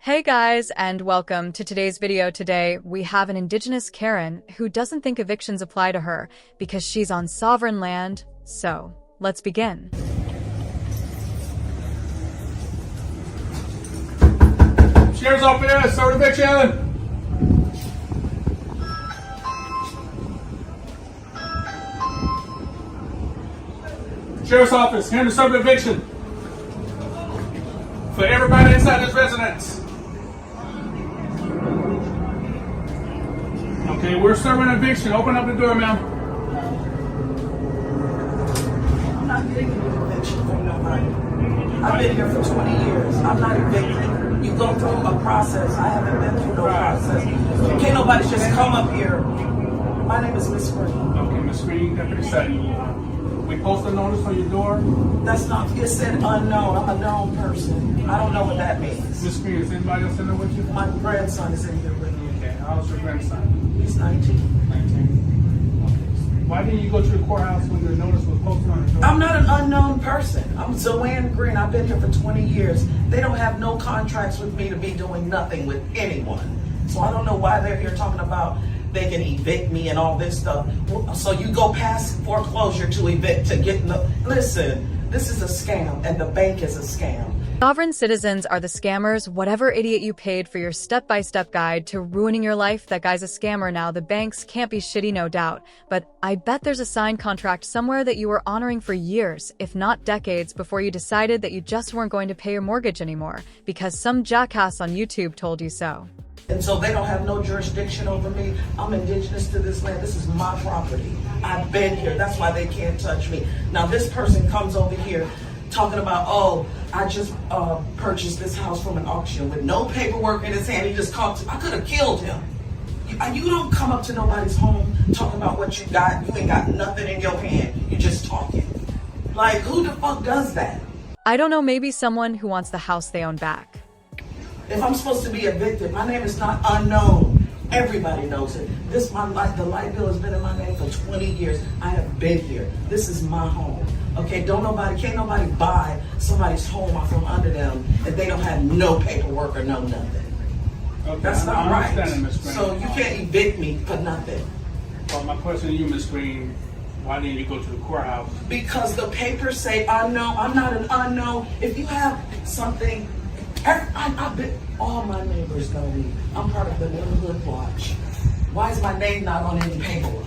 Hey guys, and welcome to today's video. Today, we have an indigenous Karen who doesn't think evictions apply to her because she's on sovereign land. So, let's begin. Sheriff's office, start eviction! Sheriff's office, here to serve eviction. For everybody inside this residence. Okay, we're serving eviction. Open up the door, ma'am. I'm not getting an eviction from nobody. I've been here for 20 years. I'm not evicted. You go through a process. I haven't been through no process. Can't nobody just come up here. My name is Miss Green. Okay, Miss Green, Deputy Sutton. We post a notice on your door. That's not, you said unknown. I'm a known person. I don't know what that means. Miss Green, is anybody else in there with you? My grandson is in here with me. Okay, how's your grandson? He's 19. 19. Okay. Why didn't you go to the courthouse when your notice was posted on the door? I'm not an unknown person. I'm Zoanne Green. I've been here for 20 years. They don't have no contracts with me to be doing nothing with anyone. So I don't know why they're here talking about they can evict me and all this stuff. So you go past foreclosure to evict to get no. Listen, this is a scam and the bank is a scam. Sovereign citizens are the scammers. Whatever idiot you paid for your step-by-step guide to ruining your life, that guy's a scammer now. The banks can't be shitty, no doubt. But I bet there's a signed contract somewhere that you were honoring for years, if not decades, before you decided that you just weren't going to pay your mortgage anymore, because some jackass on YouTube told you so. And so they don't have no jurisdiction over me. I'm indigenous to this land. This is my property. I've been here. That's why they can't touch me. Now this person comes over here talking about, oh, I just purchased this house from an auction with no paperwork in his hand. He just called. I could have killed him. You don't come up to nobody's home talking about what you got. You ain't got nothing in your hand. You just talking. Like, who the fuck does that? I don't know, maybe someone who wants the house they own back. If I'm supposed to be evicted, my name is not unknown. Everybody knows it. The light bill has been in my name for 20 years. I have been here. This is my home. Okay, can't nobody buy somebody's home off from under them if they don't have no paperwork or no nothing. Okay, That's not right. Ms. Green. So you can't evict me for nothing. Well, my question to you, Miss Green, why didn't you go to the courthouse? Because the papers say unknown. I'm not an unknown. If you have something, all my neighbors know me. I'm part of the neighborhood watch. Why is my name not on any paperwork?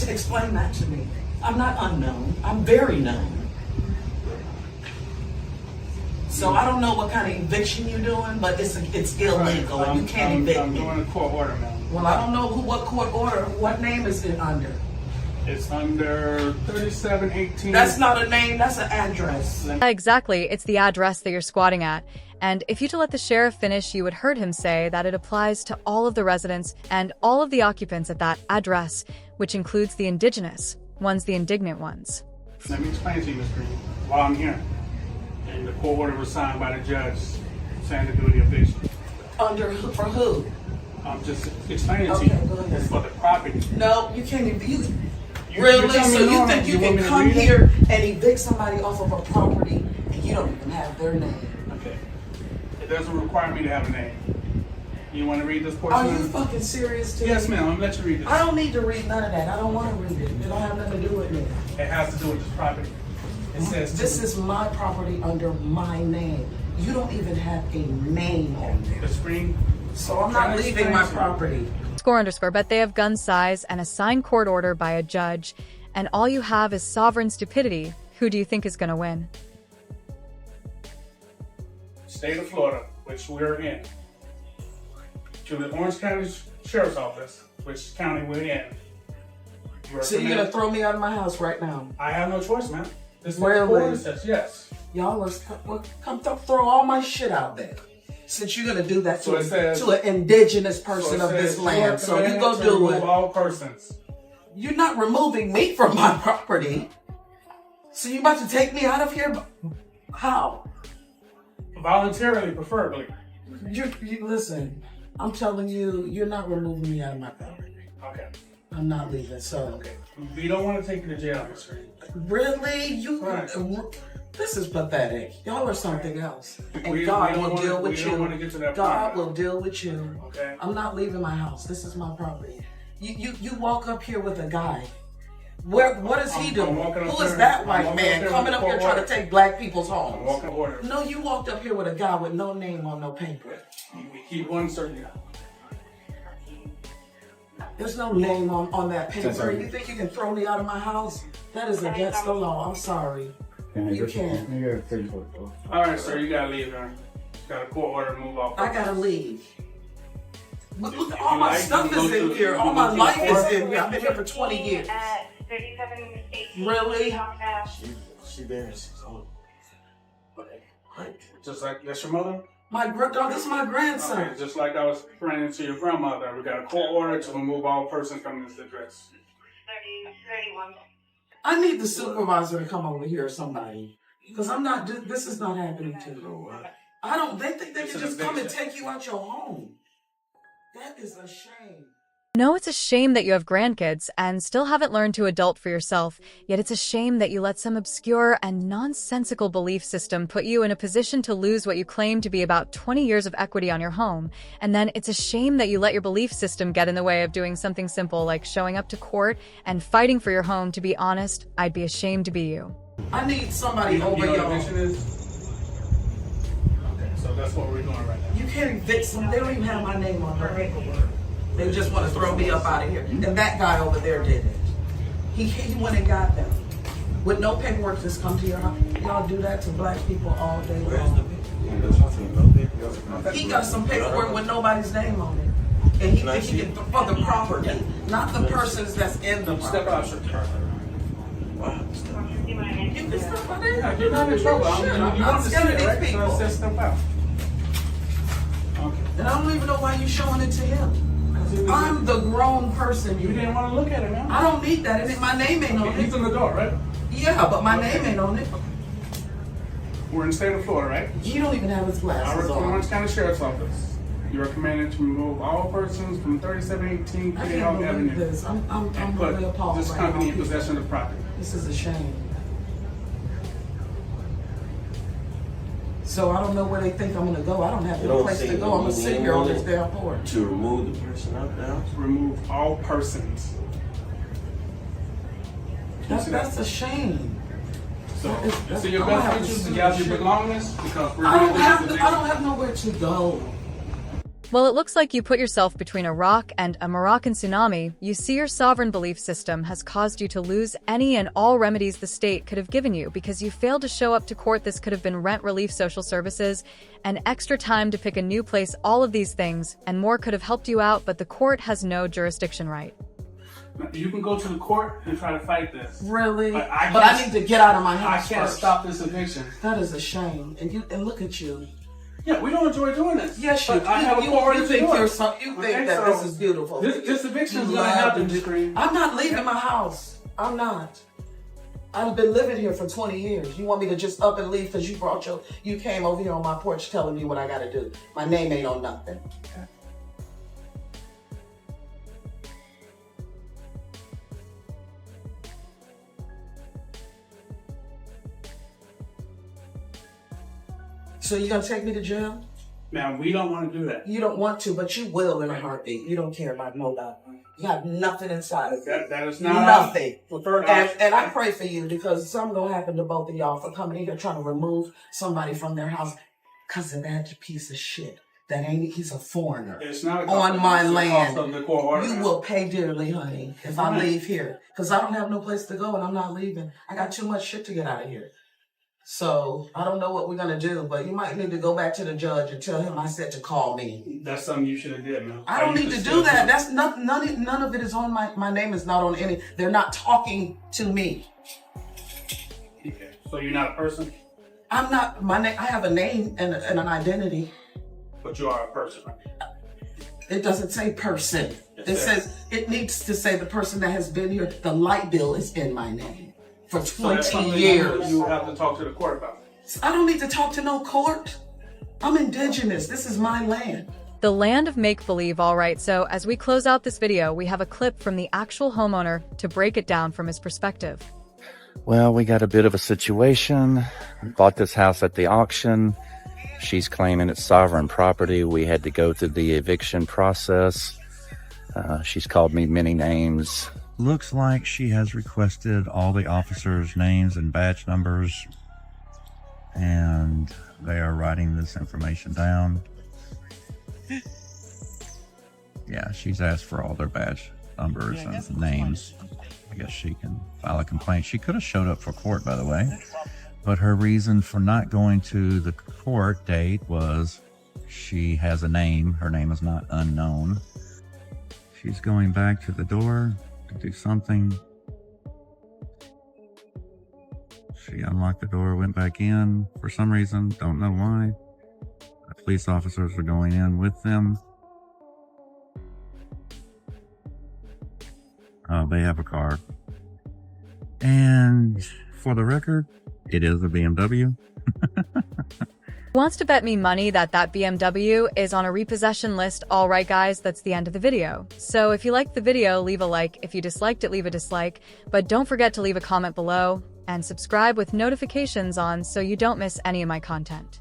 Explain that to me. I'm not unknown. I'm very known. So I don't know what kind of eviction you're doing, but it's illegal and you can't evict I'm me. doing a court order, ma'am. Well, I don't know what court order. What name is it under? It's under 3718. That's not a name. That's an address. Exactly, it's the address that you're squatting at. And if you to let the sheriff finish, you would heard him say that it applies to all of the residents and all of the occupants at that address, which includes the indigenous ones, the indignant ones. Let me explain to you, Ms. Green, while I'm here. And the court order was signed by the judge saying to do the eviction. For who? I'm just explaining Okay, to you. go ahead. It's for the property. No, you can't evict. You're Really? telling me So you no, think you want can me to come read it? here and evict somebody off of a property and you don't even have their name? Okay. It doesn't require me to have a name. You want to read this portion? Are you fucking serious, too? Yes, ma'am. I'm going to let you read this. I don't need to read none of that. I don't want to read it. It don't have nothing to do with me. It has to do with this property. It says This is my property under my name. You don't even have a name on the there. screen. So I'm not leaving my property. _ bet they have gun size and a signed court order by a judge, and all you have is sovereign stupidity. Who do you think is going to win? State of Florida, which we're in, to the Orange County Sheriff's Office, which county we're in. So you're going to throw me out of my house right now? I have no choice, ma'am. This is Really? what the order says, yes. Y'all, come throw all my shit out there. Since you're gonna do that to, to an indigenous person of this land, so you go do it. All persons. You're not removing me from my property. So you about to take me out of here? How? Voluntarily, preferably. You listen. I'm telling you, you're not removing me out of my property. Okay. I'm not leaving. So okay. We don't want to take you to jail, Miss Green. Really? You? Right. This is pathetic. Y'all are something else. And We God don't will wanna- deal with we don't wanna you. get to that God point. will deal with you. Okay. I'm not leaving my house. This is my property. You walk up here with a guy. What is he I'm doing? walking up Who is here- that I'm white walking man up here coming with up a here court trying to take black people's I'm homes? walking order. No, you walked up here with a guy with no name on no paper. He won certain. There's no name on that paper. You think you can throw me out of my house? That is against the law. I'm sorry. You can't. All right, sir, you gotta leave now. Got a court order to move off. I gotta leave. Look, If all you my like, stuff you can is go in to- here. you All can my go to life the is court. in here. I've been here for 20 years. At 3718. Really? She there. She's old. Just like that's your mother. This is my grandson. Okay, just like I was praying to your grandmother, we got a court order to remove all persons from this address. 31. I need the supervisor to come over here or somebody. Because I'm not, this is not happening to me. They think they It's can an just come and eviction. take you out your home. That is a shame. No, it's a shame that you have grandkids and still haven't learned to adult for yourself, yet it's a shame that you let some obscure and nonsensical belief system put you in a position to lose what you claim to be about 20 years of equity on your home. And then it's a shame that you let your belief system get in the way of doing something simple like showing up to court and fighting for your home. To be honest, I'd be ashamed to be you. I need somebody You know over what y'all. eviction is? Okay, so that's what we're doing right now. You can't evict someone. They don't even have my name on their paperwork. They just want to throw me up out of here. And that guy over there did it. He went and got them. With no paperwork, just come to your house. Y'all do that to black people all day long. He got some paperwork with nobody's name on it. And he thinks he can, for the property, not the persons that's in the Step property. out, sir. You can step out there. Yeah, you're not in trouble. I'm You want to see scared of it, these right? So it people. says step out. Okay. And I don't even know why you showing it to him. I'm the grown person. You didn't want to look at it, man. I don't need that. And my name ain't on He's it. in the door, right? Yeah, but my name ain't on it. We're in the state of Florida, right? He don't even have his I work glasses for the on. Orange County Sheriff's Office. You are commanded to remove all persons from 3718 I Kitty can't Hawk believe Avenue this. I'm and really put appalled this right company now, in people. possession of the property. This is a shame. So I don't know where they think I'm gonna go. I don't have You no don't place say to go. no I'm gonna sit here on this name damn porch. To remove the person out there. Remove all persons. That's a shame. So, That's- so your I'm gonna best have to interest sue to gather this your shit. belongings because we're I don't doing have this I don't have nowhere to go. Well, it looks like you put yourself between a rock and a Moroccan tsunami. You see, your sovereign belief system has caused you to lose any and all remedies the state could have given you because you failed to show up to court. This could have been rent relief, social services, and extra time to pick a new place. All of these things and more could have helped you out, but the court has no jurisdiction right. You can go to the court and try to fight this. Really? But I But I can't- need to get out of my I house can't first. stop this eviction. That is a shame. And look at you. Yeah, we don't enjoy doing this. Yes, But I have a court order you to think do it. you're so, you think Okay, that so this is beautiful. This eviction is You going to love happen, to do- Scream. I'm not leaving my house. I'm not. I've been living here for 20 years. You want me to just up and leave because you came over here on my porch telling me what I got to do. My name ain't on nothing. So you gonna take me to jail? Now, we don't want to do that. You don't want to, but you will in a heartbeat. You don't care about no doubt. You have nothing inside of you. That is not Nothing. preferred And I pray for you because something gonna happen to both of y'all for coming in here trying to remove somebody from their house because of that piece of shit. He's a foreigner. It's not a On my it's the land. cost of the court order. You will pay dearly, honey, if I Right. leave here. Because I don't have no place to go and I'm not leaving. I got too much shit to get out of here. So I don't know what we're gonna do, but you might need to go back to the judge and tell him I said to call me. That's something you should have did, man. I don't need to do that. That's not none of it is on my name is not on any. They're not talking to me. Okay. So you're not a person, I'm not my name. I have a name and an identity. but you are a person. Right? It doesn't say person. It It says- says it needs to say the person that has been here. The light bill is in my name for So that's 20 something years. you have to talk to the court about. I don't need to talk to no court. I'm indigenous. This is my land. The land of make-believe, all right. So as we close out this video, we have a clip from the actual homeowner to break it down from his perspective. Well, we got a bit of a situation. Bought this house at the auction. She's claiming it's sovereign property. We had to go through the eviction process. She's called me many names. Looks like she has requested all the officers' names and badge numbers, and they are writing this information down. Yeah, she's asked for all their badge numbers and names. I guess she can file a complaint. She could have showed up for court, by the way, but her reason for not going to the court date was she has a name. Her name is not unknown. She's going back to the door to do something. She unlocked the door, went back in for some reason, don't know why. The police officers were going in with them. They have a car. And for the record, it is a BMW. Wants to bet me money that BMW is on a repossession list. All right, guys, that's the end of the video. So if you liked the video, leave a like. If you disliked it, leave a dislike. But don't forget to leave a comment below and subscribe with notifications on so you don't miss any of my content.